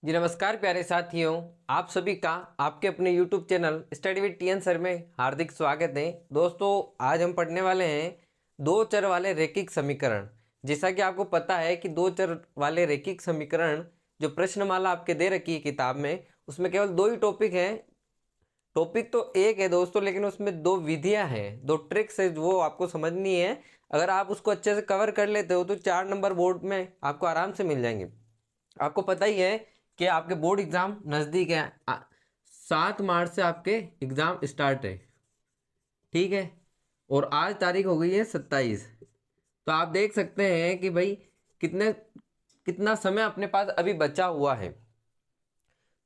जी नमस्कार प्यारे साथियों, आप सभी का आपके अपने YouTube channel study with TN sir में हार्दिक स्वागत है। दोस्तों, आज हम पढ़ने वाले हैं दो चर वाले रैखिक समीकरण। जैसा कि आपको पता है कि दो चर वाले रैखिक समीकरण जो प्रश्नमाला आपके दे रखी है किताब में, उसमें केवल दो ही टॉपिक हैं। टॉपिक तो एक है दोस्तों, लेकिन उसमें दो विधियां हैं, दो ट्रिक्स है, वो आपको समझनी है। अगर आप उसको अच्छे से कवर कर लेते हो तो 4 नंबर बोर्ड में आपको आराम से मिल जाएंगे। आपको पता ही है कि आपके बोर्ड एग्जाम नज़दीक है। 7 मार्च से आपके एग्जाम स्टार्ट है, ठीक है। और आज तारीख हो गई है 27। तो आप देख सकते हैं कि भाई कितना समय अपने पास अभी बचा हुआ है।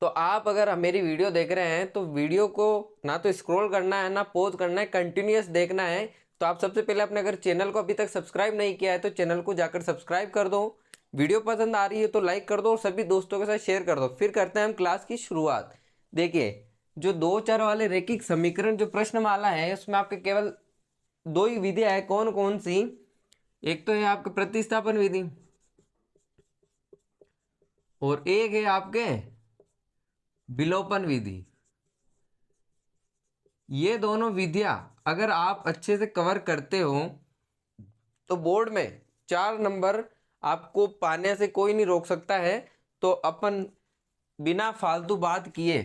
तो आप अगर मेरी वीडियो देख रहे हैं तो वीडियो को ना तो स्क्रॉल करना है ना पॉज करना है, कंटिन्यूअस देखना है। तो आप सबसे पहले अपने अगर चैनल को अभी तक सब्सक्राइब नहीं किया है तो चैनल को जाकर सब्सक्राइब कर दो। वीडियो पसंद आ रही है तो लाइक कर दो और सभी दोस्तों के साथ शेयर कर दो। फिर करते हैं हम क्लास की शुरुआत। देखिए, जो दो चर वाले रैखिक समीकरण जो प्रश्नमाला है उसमें आपके केवल दो ही विधियां है। कौन कौन सी? एक तो है आपके प्रतिस्थापन विधि और एक है आपके विलोपन विधि। ये दोनों विधियां अगर आप अच्छे से कवर करते हो तो बोर्ड में 4 नंबर आपको पाने से कोई नहीं रोक सकता है। तो अपन बिना फालतू बात किए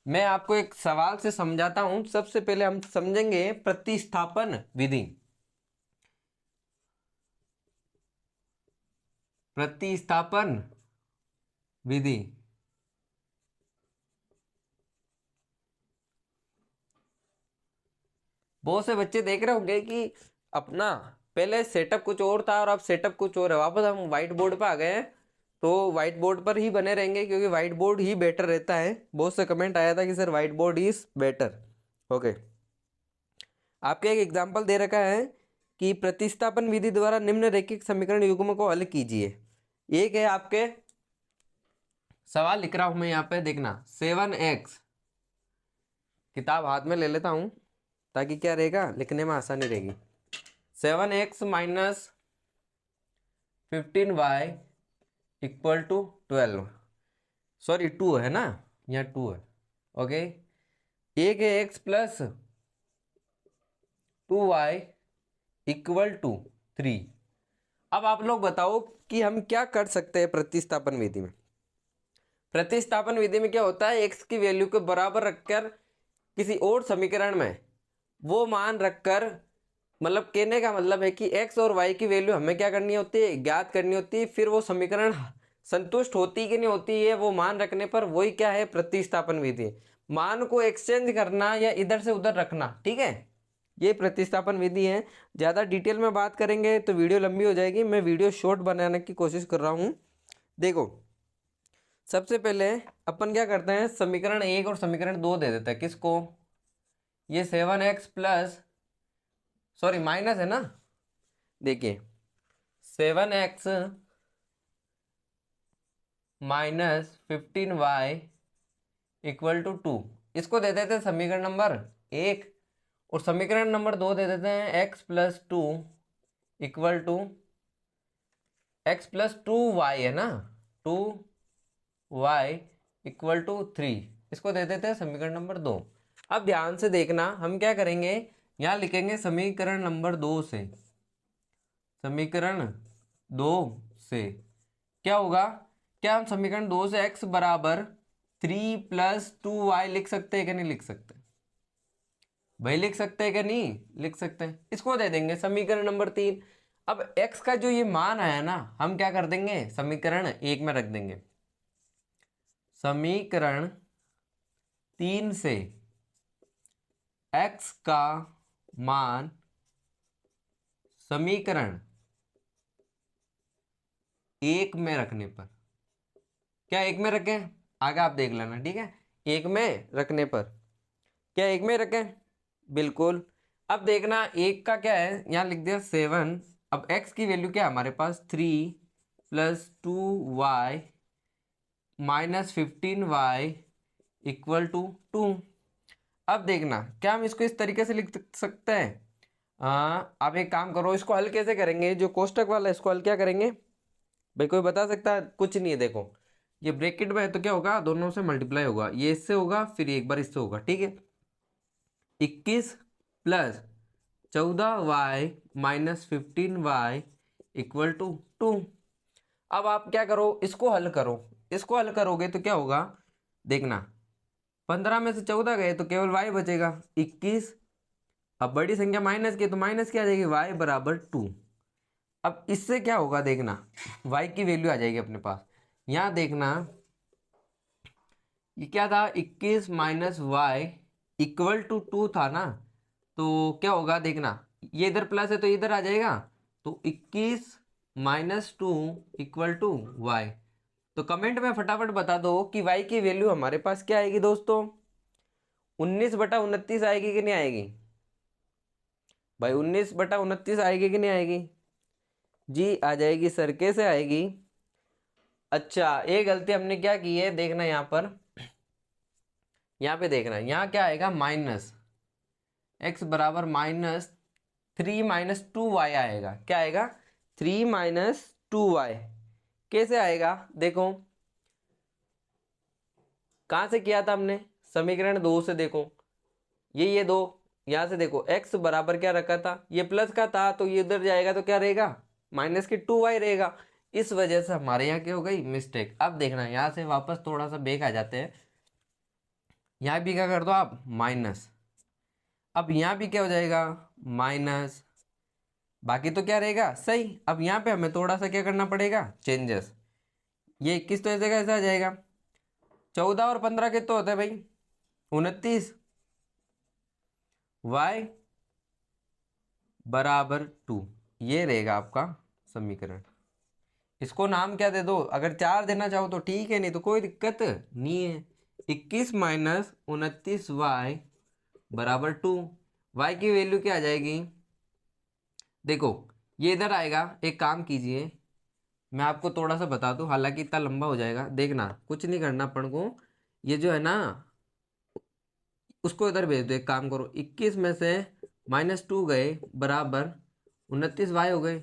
मैं आपको एक सवाल से समझाता हूं। सबसे पहले हम समझेंगे प्रतिस्थापन विधि। प्रतिस्थापन विधि बहुत से बच्चे देख रहे होंगे कि अपना पहले सेटअप कुछ और था और अब सेटअप कुछ और है। वापस हम व्हाइट बोर्ड पर आ गए हैं, तो व्हाइट बोर्ड पर ही बने रहेंगे क्योंकि व्हाइट बोर्ड ही बेटर रहता है। बहुत से कमेंट आया था कि sir white board is better. Okay, आपके एक एग्जाम्पल दे रखा है कि प्रतिस्थापन विधि द्वारा निम्न रैखिक समीकरण युग्म को हल कीजिए। एक है आपके सवाल लिख रहा हूं मैं यहाँ पे, देखना 7x। किताब हाथ में ले लेता हूं ताकि क्या रहेगा, लिखने में आसानी रहेगी। 7x minus 15y equal to 12। Sorry 2 है ना, यहाँ 2 है। ओके, एक है x plus 2y equal to 3। अब आप लोग बताओ कि हम क्या कर सकते हैं प्रतिस्थापन विधि में। प्रतिस्थापन विधि में क्या होता है, x की वैल्यू को बराबर रखकर किसी और समीकरण में वो मान रखकर, मतलब कहने का मतलब है कि x और y की वैल्यू हमें क्या करनी होती है, ज्ञात करनी होती है। फिर वो समीकरण संतुष्ट होती कि नहीं होती है वो मान रखने पर, वही क्या है, प्रतिस्थापन विधि। मान को एक्सचेंज करना या इधर से उधर रखना, ठीक है, ये प्रतिस्थापन विधि है। ज़्यादा डिटेल में बात करेंगे तो वीडियो लंबी हो जाएगी, मैं वीडियो शॉर्ट बनाने की कोशिश कर रहा हूँ। देखो, सबसे पहले अपन क्या करते हैं, समीकरण 1 और समीकरण 2 दे देते हैं। किसको? ये 7x प्लस, सॉरी माइनस है ना, देखिए 7x minus 15y equal to 2, इसको दे देते हैं समीकरण नंबर 1। और समीकरण नंबर 2 दे देते हैं x plus 2 equal to x plus 2y है ना, 2y इक्वल टू 3, इसको दे देते हैं समीकरण नंबर 2। अब ध्यान से देखना, हम क्या करेंगे, यहाँ लिखेंगे समीकरण नंबर 2 से। समीकरण 2 से क्या होगा, क्या हम समीकरण 2 से x बराबर 3 प्लस 2y लिख सकते हैं कि नहीं लिख सकते? भाई लिख सकते हैं कि नहीं लिख सकते हैं। इसको दे देंगे समीकरण नंबर 3। अब x का जो ये मान आया ना, हम क्या कर देंगे, समीकरण 1 में रख देंगे। समीकरण 3 से x का मान समीकरण 1 में रखने पर, क्या 1 में रखें, आगे आप देख लेना, ठीक है। 1 में रखने पर क्या 1 में रखें, बिल्कुल। अब देखना 1 का क्या है, यहाँ लिख दिया 7। अब x की वैल्यू क्या है हमारे पास, 3 plus 2y minus 15y equal to 2। अब देखना, क्या हम इसको इस तरीके से लिख सकते हैं? आप एक काम करो, इसको हल कैसे करेंगे, जो कोष्टक वाला है इसको हल क्या करेंगे भाई, कोई बता सकता है? कुछ नहीं है, देखो ये ब्रैकेट में है तो क्या होगा, दोनों से मल्टीप्लाई होगा, ये इससे होगा फिर एक बार इससे होगा, ठीक है। 21 plus 14y minus 15y equal to 2। अब आप क्या करो, इसको हल करो, इसको हल करोगे तो क्या होगा देखना, 15 में से 14 गए तो केवल y बचेगा 21। अब बड़ी संख्या माइनस की तो माइनस क्या आ जाएगी, y बराबर 2। अब इससे क्या होगा देखना, y की वैल्यू आ जाएगी अपने पास। यहाँ देखना ये क्या था, 21 माइनस वाई इक्वल टू 2 था ना, तो क्या होगा देखना, ये इधर प्लस है तो इधर आ जाएगा, तो 21 माइनस 2 इक्वल टू वाई। तो कमेंट में फटाफट बता दो कि y की वैल्यू हमारे पास क्या आएगी दोस्तों, 19/29 आएगी कि नहीं आएगी भाई, 19/29 आएगी कि नहीं आएगी जी, आ जाएगी सर, कैसे आएगी। अच्छा ये गलती हमने क्या की है देखना, यहाँ पे देखना, यहाँ क्या आएगा माइनस x बराबर -3 - 2y आएगा, क्या आएगा 3 - 2y। कैसे आएगा देखो, कहाँ से किया था हमने, समीकरण 2 से देखो, ये दो, यहाँ से देखो x बराबर क्या रखा था, ये प्लस का था तो ये इधर जाएगा तो क्या रहेगा माइनस के 2y रहेगा, इस वजह से हमारे यहाँ क्या हो गई मिस्टेक। अब देखना यहाँ से वापस थोड़ा सा बैक आ जाते हैं, यहाँ भी क्या कर दो आप माइनस, अब यहाँ भी क्या हो जाएगा माइनस, बाकी तो क्या रहेगा सही। अब यहाँ पे हमें थोड़ा सा क्या करना पड़ेगा चेंजेस, ये 21 तो ऐसे का ऐसा आ जाएगा, 14 और 15 कितना होता है भाई 29, y बराबर 2, ये रहेगा आपका समीकरण। इसको नाम क्या दे दो, अगर 4 देना चाहो तो ठीक है, नहीं तो कोई दिक्कत नहीं है। 21 माइनस 29y बराबर 2, y की वैल्यू क्या आ जाएगी देखो, ये इधर आएगा, एक काम कीजिए मैं आपको थोड़ा सा बता दूं, हालांकि इतना लंबा हो जाएगा, देखना कुछ नहीं करना अपन को, ये जो है ना उसको इधर भेज दो, एक काम करो 21 में से -2 गए बराबर 29y हो गए।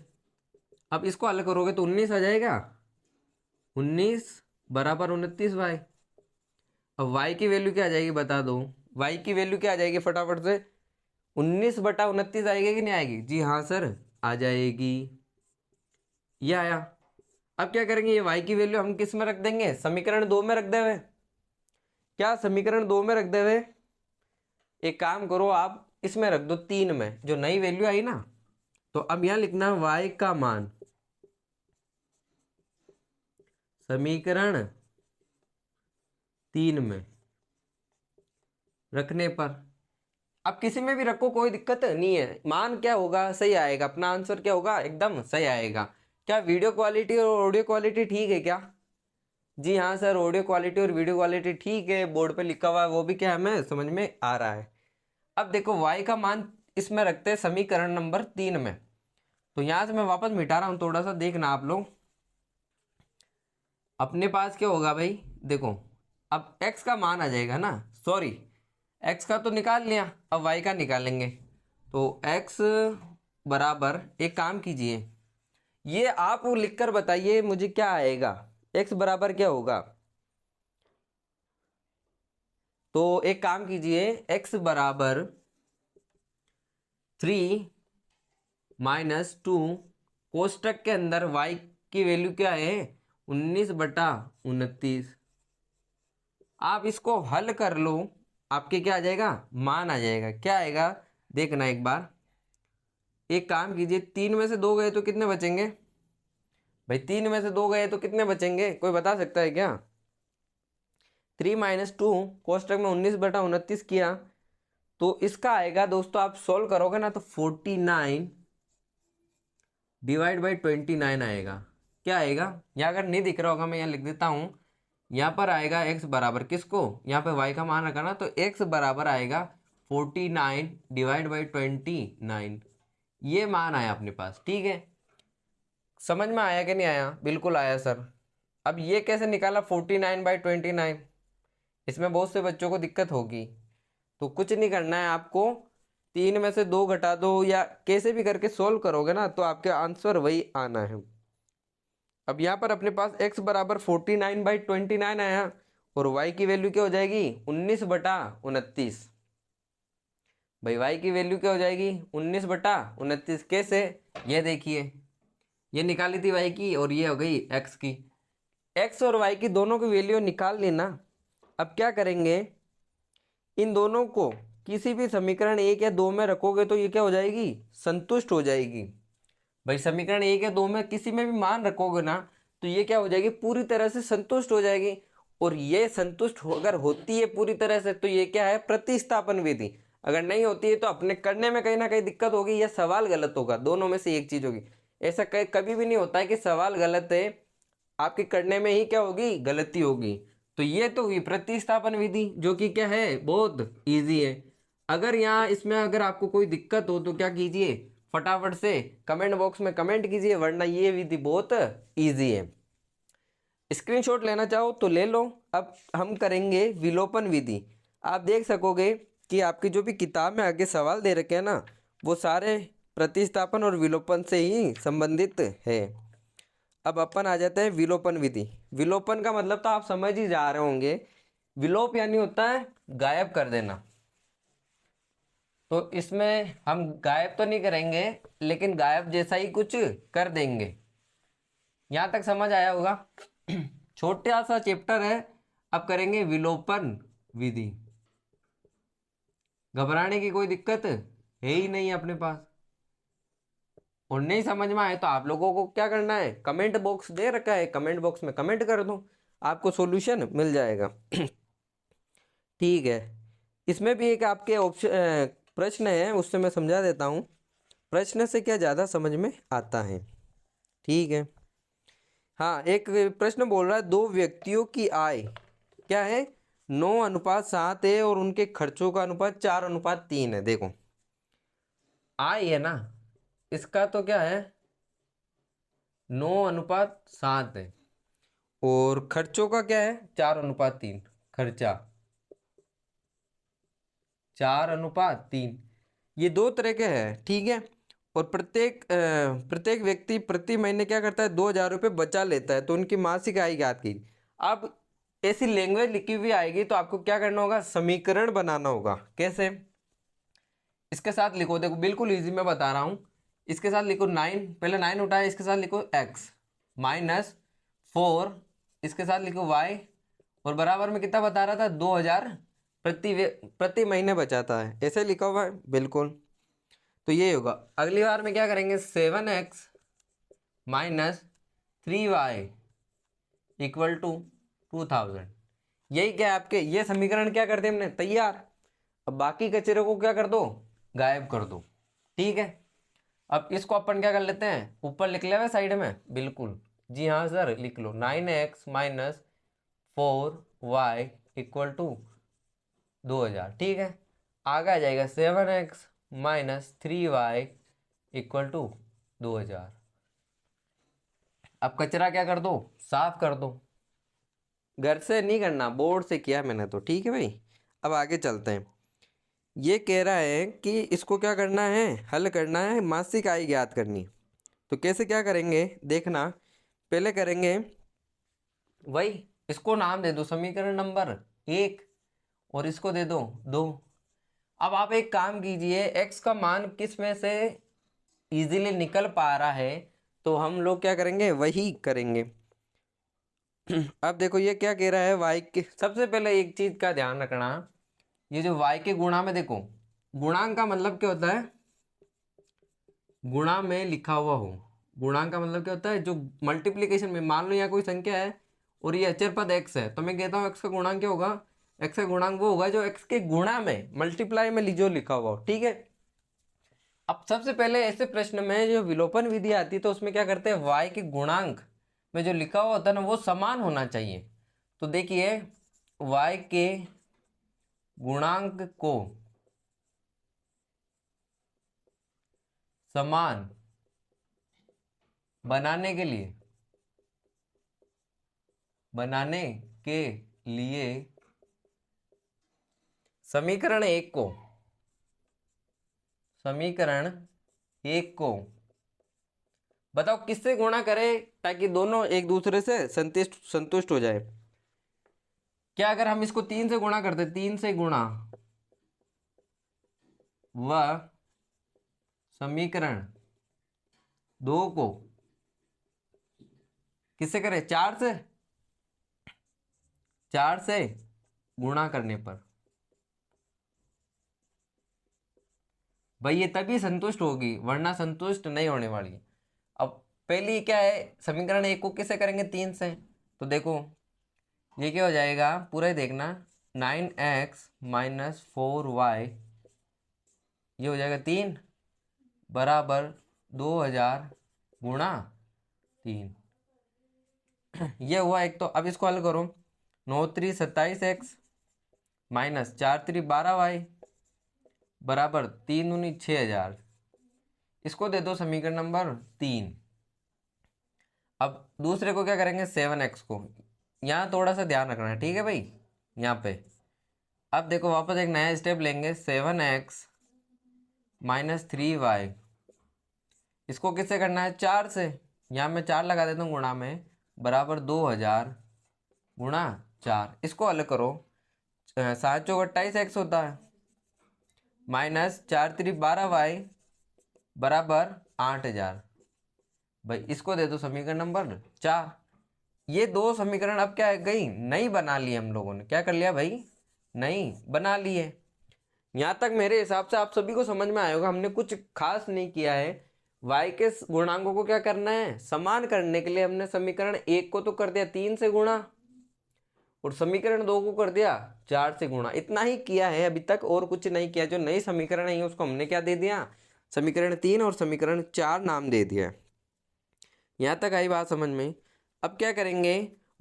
अब इसको हल करोगे तो 19 आ जाएगा, 19 बराबर 29y। अब y की वैल्यू क्या आ जाएगी बता दो, y की वैल्यू क्या आ जाएगी फटाफट से, 19/29 आएगी कि नहीं आएगी, जी हाँ सर आ जाएगी, ये आया। अब क्या करेंगे, ये y की वैल्यू हम किस में रख देंगे, समीकरण 2 में रख दे हुए, क्या समीकरण 2 में रख दे हुए, एक काम करो आप इसमें रख दो 3 में, जो नई वैल्यू आई ना, तो अब यहां लिखना y का मान समीकरण 3 में रखने पर, अब किसी में भी रखो कोई दिक्कत नहीं है, मान क्या होगा सही आएगा, अपना आंसर क्या होगा एकदम सही आएगा। क्या वीडियो क्वालिटी और ऑडियो क्वालिटी ठीक है क्या, जी हाँ सर ऑडियो क्वालिटी और वीडियो क्वालिटी ठीक है, बोर्ड पे लिखा हुआ है वो भी क्या है हमें समझ में आ रहा है। अब देखो y का मान इसमें रखते हैं समीकरण नंबर 3 में, तो यहां से मैं वापस मिटा रहा हूं, थोड़ा सा देखना आप लोग, अपने पास क्या होगा भाई देखो, अब x का मान आ जाएगा ना, सॉरी x का तो निकाल लिया, अब y का निकालेंगे, तो x बराबर, एक काम कीजिए ये आप लिख कर बताइए मुझे क्या आएगा, x बराबर क्या होगा, तो एक काम कीजिए x बराबर 3 - 2, कोष्टक के अंदर y की वैल्यू क्या है 19/29, आप इसको हल कर लो, आपके क्या आ जाएगा मान आ जाएगा, क्या आएगा देखना एक बार, एक काम कीजिए 3 में से 2 गए तो कितने बचेंगे भाई, 3 में से 2 गए तो कितने बचेंगे कोई बता सकता है क्या, 3 - 2 कोष्टक में 19/29 किया, तो इसका आएगा दोस्तों, आप सोल्व करोगे ना तो 49/29 आएगा, क्या आएगा, यहाँ अगर नहीं दिख रहा होगा मैं यहाँ लिख देता हूँ, यहाँ पर आएगा x बराबर किसको, यहाँ पे y का मान रखा ना, तो x बराबर आएगा 49/29, ये मान आया अपने पास, ठीक है। समझ में आया कि नहीं आया, बिल्कुल आया सर। अब ये कैसे निकाला 49/29, इसमें बहुत से बच्चों को दिक्कत होगी, तो कुछ नहीं करना है आपको, 3 में से 2 घटा दो या कैसे भी करके सोल्व करोगे ना तो आपके आंसर वही आना है। अब यहाँ पर अपने पास x बराबर 49/29 आया और y की वैल्यू क्या हो जाएगी 19/29। भाई y की वैल्यू क्या हो जाएगी 19/29। कैसे, ये देखिए, ये निकाली थी y की और ये हो गई x की। x और y की दोनों की वैल्यू निकाल लेना। अब क्या करेंगे, इन दोनों को किसी भी समीकरण 1 या 2 में रखोगे तो ये क्या हो जाएगी, संतुष्ट हो जाएगी। भाई समीकरण 1 या 2 में किसी में भी मान रखोगे ना तो ये क्या हो जाएगी, पूरी तरह से संतुष्ट हो जाएगी। और ये संतुष्ट अगर होती है पूरी तरह से तो ये क्या है, प्रतिस्थापन विधि। अगर नहीं होती है तो अपने करने में कहीं ना कहीं दिक्कत होगी या सवाल गलत होगा, दोनों में से एक चीज होगी। ऐसा कभी भी नहीं होता है कि सवाल गलत है, आपके करने में ही क्या होगी, गलती होगी। तो ये तो हुई प्रतिस्थापन विधि, जो कि क्या है, बहुत इजी है। अगर यहाँ इसमें अगर आपको कोई दिक्कत हो तो क्या कीजिए, फटाफट से कमेंट बॉक्स में कमेंट कीजिए, वरना ये विधि बहुत इजी है। स्क्रीनशॉट लेना चाहो तो ले लो। अब हम करेंगे विलोपन विधि। आप देख सकोगे कि आपकी जो भी किताब में आगे सवाल दे रखे हैं ना, वो सारे प्रतिस्थापन और विलोपन से ही संबंधित है। अब अपन आ जाते हैं विलोपन विधि। विलोपन का मतलब तो आप समझ ही जा रहे होंगे। विलोप यानी होता है गायब कर देना। तो इसमें हम गायब तो नहीं करेंगे, लेकिन गायब जैसा ही कुछ कर देंगे। यहां तक समझ आया होगा। छोटा सा चैप्टर है। अब करेंगे विलोपन विधि। घबराने की कोई दिक्कत है ही नहीं अपने पास। और नहीं समझ में आए तो आप लोगों को क्या करना है, कमेंट बॉक्स दे रखा है, कमेंट बॉक्स में कमेंट कर दो, आपको सॉल्यूशन मिल जाएगा। ठीक है। इसमें भी एक आपके ऑप्शन प्रश्न है, उससे मैं समझा देता हूँ। प्रश्न से क्या ज़्यादा समझ में आता है। ठीक है। हाँ, एक प्रश्न बोल रहा है, दो व्यक्तियों की आय क्या है, 9:7 है और उनके खर्चों का अनुपात 4:3 है। देखो आय है ना, इसका तो क्या है 9:7 है और खर्चों का क्या है 4:3। खर्चा 4:3। ये दो तरह के हैं, ठीक है। और प्रत्येक व्यक्ति प्रति महीने क्या करता है, 2,000 रुपये बचा लेता है। तो उनकी मासिक आय ज्ञात की। अब ऐसी लैंग्वेज लिखी हुई आएगी तो आपको क्या करना होगा, समीकरण बनाना होगा। कैसे, इसके साथ लिखो, देखो बिल्कुल इजी मैं बता रहा हूं। इसके साथ लिखो 9, पहले 9 उठाया, इसके साथ लिखो x -4, इसके साथ लिखो y, और बराबर में कितना बता रहा था, 2,000 प्रति महीने बचाता है, ऐसे लिखा हुआ है बिल्कुल। तो ये होगा। अगली बार में क्या करेंगे, 7x -3y = 2000। यही क्या है आपके, ये समीकरण क्या करते हैं हमने, तैयार। अब बाकी कचरे को क्या कर दो, गायब कर दो। ठीक है। अब इसको अपन क्या कर लेते हैं, ऊपर लिख ले साइड में, बिल्कुल जी हाँ सर, लिख लो 9x -4y = 2000। ठीक है। आगे आ जाएगा 7x -3y = 2000। अब कचरा क्या कर दो, साफ कर दो। घर से नहीं करना, बोर्ड से किया मैंने तो, ठीक है भाई। अब आगे चलते हैं। ये कह रहा है कि इसको क्या करना है, हल करना है, मासिक आय ज्ञात करनी। तो कैसे क्या करेंगे देखना। पहले करेंगे वही, इसको नाम दे दो समीकरण नंबर 1 और इसको दे दो 2। अब आप एक काम कीजिए, x का मान किस में से इजीली निकल पा रहा है तो हम लोग क्या करेंगे, वही करेंगे। अब देखो ये क्या कह रहा है, y के, सबसे पहले एक चीज का ध्यान रखना, ये जो y के गुणा में देखो, गुणांक का मतलब क्या होता है, गुणा में लिखा हुआ हो। गुणांक का मतलब क्या होता है, जो मल्टीप्लीकेशन में, मान लो यहाँ कोई संख्या है और ये अचर पद x है, तो मैं कहता हूँ x का गुणांक क्या होगा, x का गुणांक वो होगा जो x के गुणा में, मल्टीप्लाई में जो लिखा हुआ हो। ठीक है। अब सबसे पहले ऐसे प्रश्न में जो विलोपन विधि आती है तो उसमें क्या करते हैं, y के गुणांक में जो लिखा हुआ होता है ना वो समान होना चाहिए। तो देखिए y के गुणांक को समान बनाने के लिए समीकरण एक को बताओ किससे गुणा करें ताकि दोनों एक दूसरे से संतुष्ट संतुष्ट हो जाए। क्या अगर हम इसको 3 से गुणा करते, 3 से गुणा व समीकरण 2 को किससे करें, 4 से, 4 से गुणा करने पर भाई ये तभी संतुष्ट होगी, वरना संतुष्ट नहीं होने वाली। अब पहली क्या है, समीकरण 1 को किससे करेंगे, 3 से। तो देखो ये क्या हो जाएगा, पूरा ही देखना, 9x माइनस 4y, ये हो जाएगा 3 बराबर 2000 गुणा 3। ये हुआ एक। तो अब इसको हल करो, 9 3 27x माइनस 4 3 12y बराबर 3 दूनी 6000। इसको दे दो समीकरण नंबर 3। अब दूसरे को क्या करेंगे, 7x को। यहाँ थोड़ा सा ध्यान रखना है, ठीक है भाई, यहाँ पे। अब देखो वापस एक नया स्टेप लेंगे, 7x माइनस 3y, इसको किससे करना है, 4 से। यहाँ मैं 4 लगा देता हूँ गुणा में, बराबर 2000 गुणा 4। इसको हल करो, 7 चौक 28x होता है, माइनस 4 3 12y बराबर 8000। भाई इसको दे दो समीकरण नंबर 4। ये दो समीकरण अब क्या है गई, नई बना ली हम लोगों ने। क्या कर लिया भाई, नई बना ली है। यहाँ तक मेरे हिसाब से आप सभी को समझ में आएगा, हमने कुछ खास नहीं किया है। y के गुणांकों को क्या करना है, समान करने के लिए हमने समीकरण 1 को तो कर दिया 3 से गुणा, और समीकरण 2 को कर दिया 4 से गुणा। इतना ही किया है अभी तक, और कुछ नहीं किया। जो नई समीकरण है उसको हमने क्या दे दिया, समीकरण 3 और समीकरण 4 नाम दे दिया। यहाँ तक आई बात समझ में। अब क्या करेंगे,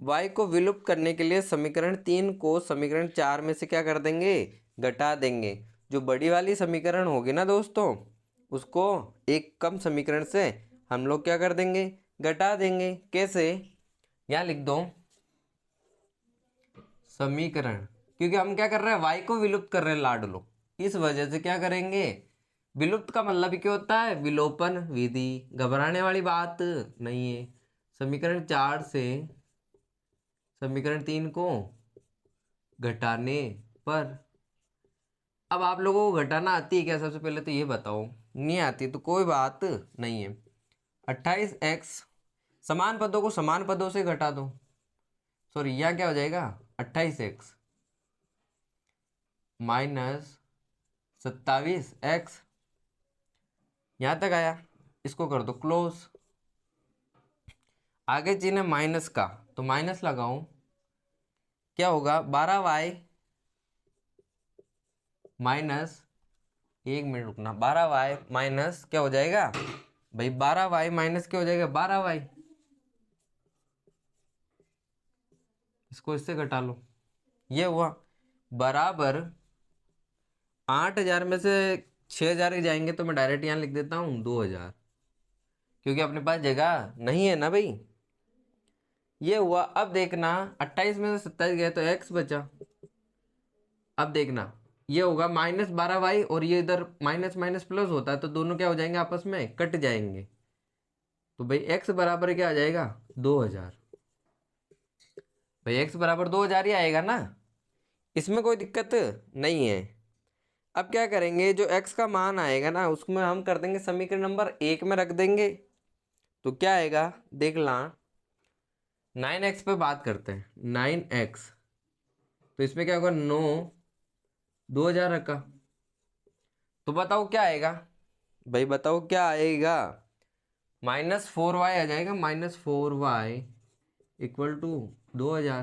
y को विलुप्त करने के लिए समीकरण 3 को समीकरण 4 में से क्या कर देंगे, घटा देंगे। जो बड़ी वाली समीकरण होगी ना दोस्तों, उसको एक कम समीकरण से हम लोग क्या कर देंगे, घटा देंगे। कैसे, यहाँ लिख दो समीकरण, क्योंकि हम क्या कर रहे हैं, y को विलुप्त कर रहे हैं लाडलो, इस वजह से क्या करेंगे, विलुप्त का मतलब क्या होता है, विलोपन विधि। घबराने वाली बात नहीं है। समीकरण 4 से समीकरण 3 को घटाने पर, अब आप लोगों को घटाना आती है क्या, सबसे पहले तो ये बताओ। नहीं आती तो कोई बात नहीं है। 28x समान पदों को समान पदों से घटा दो, सॉरी यहाँ क्या हो जाएगा, 28x माइनस 27x। यहाँ तक आया, इसको कर दो क्लोज। आगे चिन्ह है माइनस का, तो माइनस लगाऊं, क्या होगा, 12y माइनस, 1 मिनट रुकना, 12y माइनस क्या हो जाएगा भाई, 12y माइनस क्या हो जाएगा, 12y। इसको इससे घटा लो, ये हुआ बराबर 8000 में से 6000 जाएंगे तो मैं डायरेक्ट यहाँ लिख देता हूँ 2000, क्योंकि अपने पास जगह नहीं है ना भाई। ये हुआ। अब देखना 28 में से 27 गया तो x बचा। अब देखना ये होगा माइनस 12y, और ये इधर माइनस माइनस प्लस होता है तो दोनों क्या हो जाएंगे, आपस में कट जाएंगे। तो भाई x बराबर क्या आ जाएगा, 2000। भाई x बराबर 2000 ही आएगा ना, इसमें कोई दिक्कत नहीं है। अब क्या करेंगे, जो x का मान आएगा ना उसमें हम कर देंगे समीकरण नंबर 1 में रख देंगे। तो क्या आएगा देख ला, 9x पे बात करते हैं, 9x, तो इसमें क्या होगा, 9 2000 रखा, तो बताओ क्या आएगा भाई, बताओ क्या आएगा, -4y आ जाएगा, -4y इक्वल टू 2000।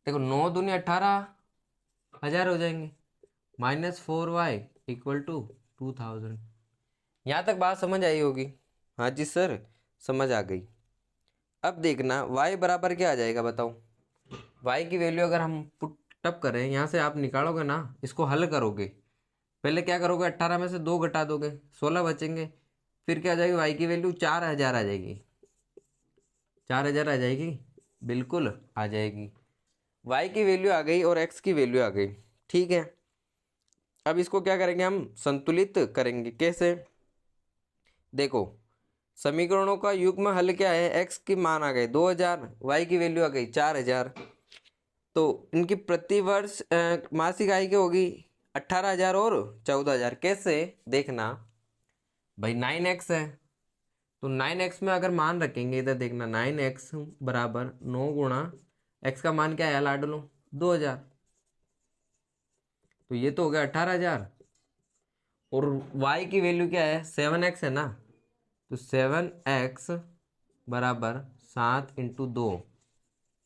देखो 9 दूनी 18,000 हो जाएंगे, -4y इक्वल टू 2000। यहाँ तक बात समझ आई होगी, हाँ जी सर समझ आ गई। अब देखना y बराबर क्या आ जाएगा, बताओ। y की वैल्यू अगर हम पुट अप करें, यहाँ से आप निकालोगे ना, इसको हल करोगे, पहले क्या करोगे, 18 में से 2 घटा दोगे, 16 बचेंगे। फिर क्या आ जाएगी, y की वैल्यू 4000 आ जाएगी, 4000 आ जाएगी, बिल्कुल आ जाएगी। y की वैल्यू आ गई और x की वैल्यू आ गई, ठीक है। अब इसको क्या करेंगे, हम संतुलित करेंगे। कैसे, देखो समीकरणों का युग्म हल क्या है, एक्स की मान आ गए 2000, वाई की वैल्यू आ गई 4000, तो इनकी प्रतिवर्ष मासिक आय क्या होगी 18,000 और 14,000। कैसे देखना भाई, 9x है तो 9x में अगर मान रखेंगे, इधर देखना 9x बराबर 9 गुणा x का मान क्या है लाड लो 2000, तो ये तो हो गया 18,000। और y की वैल्यू क्या है 7x है ना, तो 7x बराबर 7 × 2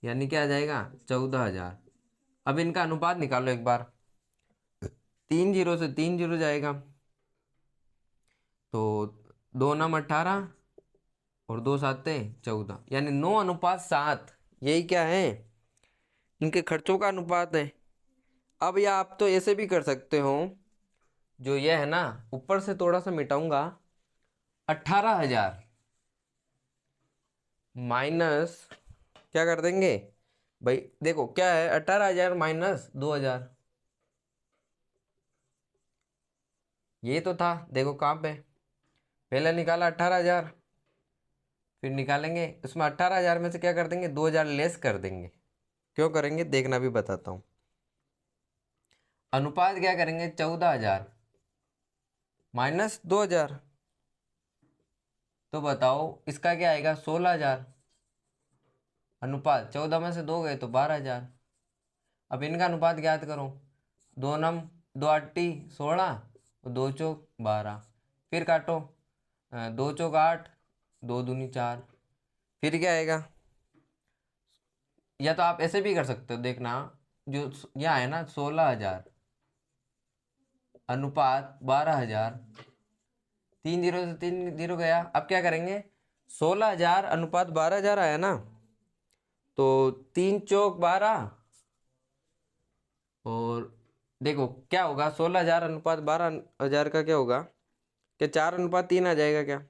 यानी क्या आ जाएगा 14,000। अब इनका अनुपात निकालो एक बार, 3 जीरो से 3 जीरो जाएगा, तो 2 9 18 और 2 7 14, यानी 9:7। यही क्या है, इनके खर्चों का अनुपात है। अब या आप तो ऐसे भी कर सकते हो, जो यह है ना ऊपर से थोड़ा सा मिटाऊंगा, 18,000 माइनस क्या कर देंगे भाई, देखो क्या है 18,000 माइनस 2,000, ये तो था। देखो कहाँ पे पहले निकाला 18,000, फिर निकालेंगे उसमें 18,000 में से क्या कर देंगे 2,000 लेस कर देंगे। क्यों करेंगे देखना भी बताता हूँ। अनुपात क्या करेंगे 14,000 माइनस 2,000, तो बताओ इसका क्या आएगा 16,000। अनुपात 14 में से 2 गए तो 12,000। अब इनका अनुपात ज्ञात करो, 2 9 2 8 16 और 2 चौक 12, फिर काटो 2 चौक 8 2 दूनी 4, फिर क्या आएगा, या तो आप ऐसे भी कर सकते हो देखना, जो यहाँ है ना 16,000 अनुपात 12,000, 3 जीरो से 3 जीरो गया। अब क्या करेंगे 16,000 अनुपात 12,000 आया ना, तो 3 चौक 12 और देखो क्या होगा 16,000 अनुपात 12,000 का क्या होगा, क्या 4:3 आ जाएगा क्या,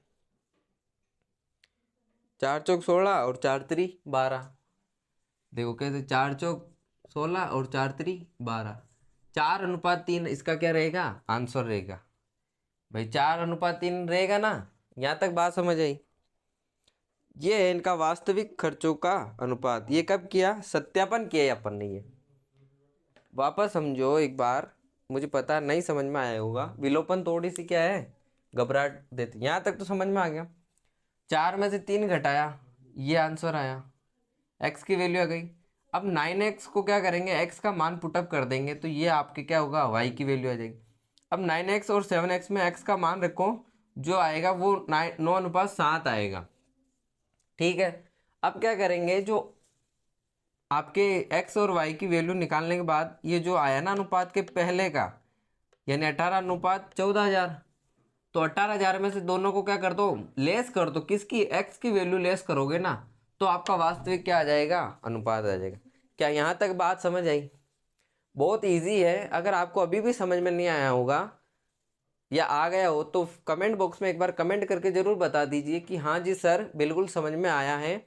4 चौक 16 और 4 3 12। देखो कैसे 4 चौक 16 और 4 3 12, 4:3 इसका क्या रहेगा आंसर रहेगा भाई, 4:3 रहेगा ना। यहाँ तक बात समझ आई। ये है इनका वास्तविक खर्चों का अनुपात। ये कब किया, सत्यापन किया अपन ने। ये वापस समझो एक बार, मुझे पता नहीं समझ में आया होगा, विलोपन थोड़ी सी क्या है घबराहट देती। यहाँ तक तो समझ में आ गया। 4 में से 3 घटाया, ये आंसर आया, x की वैल्यू आ गई। अब 9x को क्या करेंगे, x का मान पुटअप कर देंगे, तो ये आपके क्या होगा y की वैल्यू आ जाएगी। अब 9x और 7x में x का मान रखो, जो आएगा वो 9:7 आएगा। ठीक है, अब क्या करेंगे, जो आपके x और y की वैल्यू निकालने के बाद ये जो आया ना अनुपात के पहले का, यानी 18 अनुपात 14,000, तो 18,000 में से दोनों को क्या कर दो लेस कर दो, किसकी x की वैल्यू लेस करोगे ना, तो आपका वास्तविक क्या आ जाएगा अनुपात आ जाएगा। क्या यहाँ तक बात समझ आई। बहुत इजी है। अगर आपको अभी भी समझ में नहीं आया होगा या आ गया हो तो कमेंट बॉक्स में एक बार कमेंट करके ज़रूर बता दीजिए कि हाँ जी सर बिल्कुल समझ में आया है।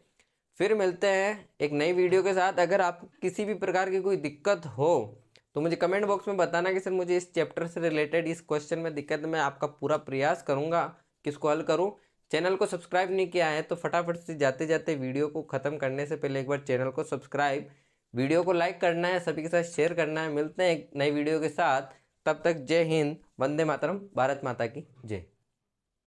फिर मिलते हैं एक नई वीडियो के साथ। अगर आप किसी भी प्रकार की कोई दिक्कत हो तो मुझे कमेंट बॉक्स में बताना कि सर मुझे इस चैप्टर से रिलेटेड इस क्वेश्चन में दिक्कत, मैं आपका पूरा प्रयास करूँगा कि इसको हल करूँ। चैनल को सब्सक्राइब नहीं किया है तो फटाफट से जाते जाते वीडियो को ख़त्म करने से पहले एक बार चैनल को सब्सक्राइब, वीडियो को लाइक करना है, सभी के साथ शेयर करना है। मिलते हैं एक नई वीडियो के साथ, तब तक जय हिंद, वंदे मातरम, भारत माता की जय।